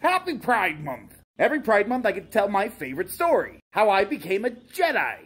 Happy Pride Month! Every Pride Month I get to tell my favorite story, how I became a Jedi.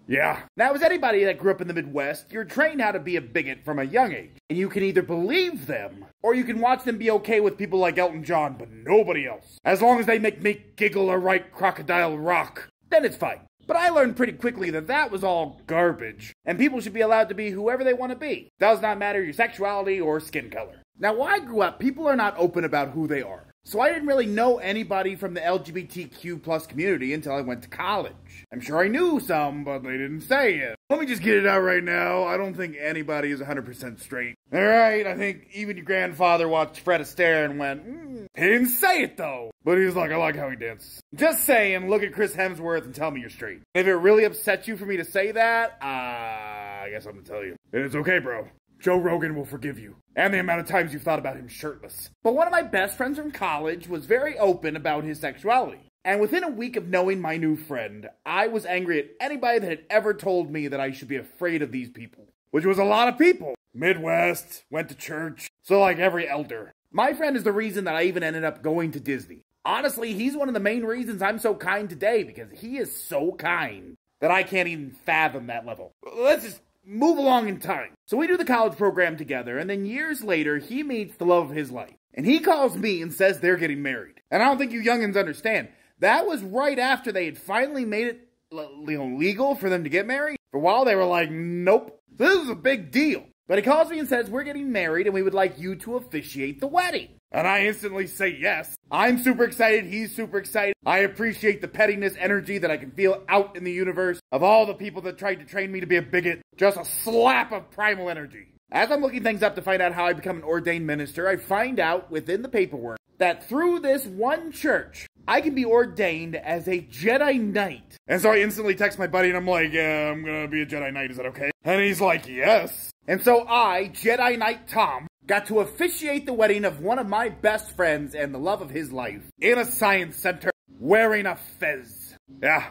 Yeah. Now, as anybody that grew up in the Midwest, you're trained how to be a bigot from a young age. And you can either believe them, or you can watch them be okay with people like Elton John, but nobody else. As long as they make me giggle or write Crocodile Rock, then it's fine. But I learned pretty quickly that that was all garbage, and people should be allowed to be whoever they want to be. Does not matter your sexuality or skin color. Now, while I grew up, people are not open about who they are. So I didn't really know anybody from the LGBTQ plus community until I went to college. I'm sure I knew some, but they didn't say it. Let me just get it out right now. I don't think anybody is 100% straight. Alright, I think even your grandfather watched Fred Astaire and went, He didn't say it though. But he was like, I like how he dances. Just saying, look at Chris Hemsworth and tell me you're straight. If it really upsets you for me to say that, I guess I'm gonna tell you. It's okay, bro. Joe Rogan will forgive you. And the amount of times you've thought about him shirtless. But one of my best friends from college was very open about his sexuality. And within a week of knowing my new friend, I was angry at anybody that had ever told me that I should be afraid of these people. Which was a lot of people. Midwest, went to church, so like every elder. My friend is the reason that I even ended up going to Disney. Honestly, he's one of the main reasons I'm so kind today, because he is so kind that I can't even fathom that level. Let's just move along in time. So we do the college program together, and then years later, he meets the love of his life. And he calls me and says they're getting married. And I don't think you youngins understand. That was right after they had finally made it legal for them to get married. For a while, they were like, nope. So this is a big deal. But he calls me and says, we're getting married, and we would like you to officiate the wedding. And I instantly say yes. I'm super excited, he's super excited. I appreciate the pettiness energy that I can feel out in the universe of all the people that tried to train me to be a bigot. Just a slap of primal energy. As I'm looking things up to find out how I become an ordained minister, I find out within the paperwork that through this one church, I can be ordained as a Jedi Knight. And so I instantly text my buddy and I'm like, yeah, I'm gonna be a Jedi Knight, is that okay? And he's like, yes. And so I, Jedi Knight Tom, got to officiate the wedding of one of my best friends and the love of his life in a science center wearing a fez. Yeah,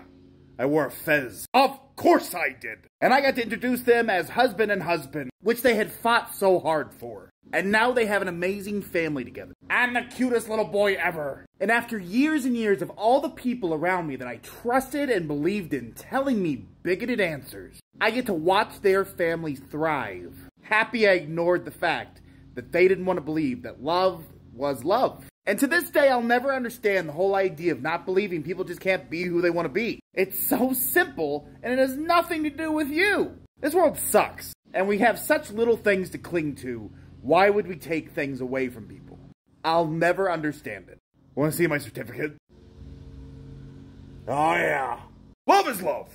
I wore a fez. Of course I did. And I got to introduce them as husband and husband, which they had fought so hard for. And now they have an amazing family together. I'm the cutest little boy ever. And after years and years of all the people around me that I trusted and believed in telling me bigoted answers, I get to watch their family thrive. Happy I ignored the fact that they didn't want to believe that love was love. And to this day, I'll never understand the whole idea of not believing people just can't be who they want to be. It's so simple, and it has nothing to do with you. This world sucks, and we have such little things to cling to. Why would we take things away from people? I'll never understand it. Want to see my certificate? Oh yeah. Love is love.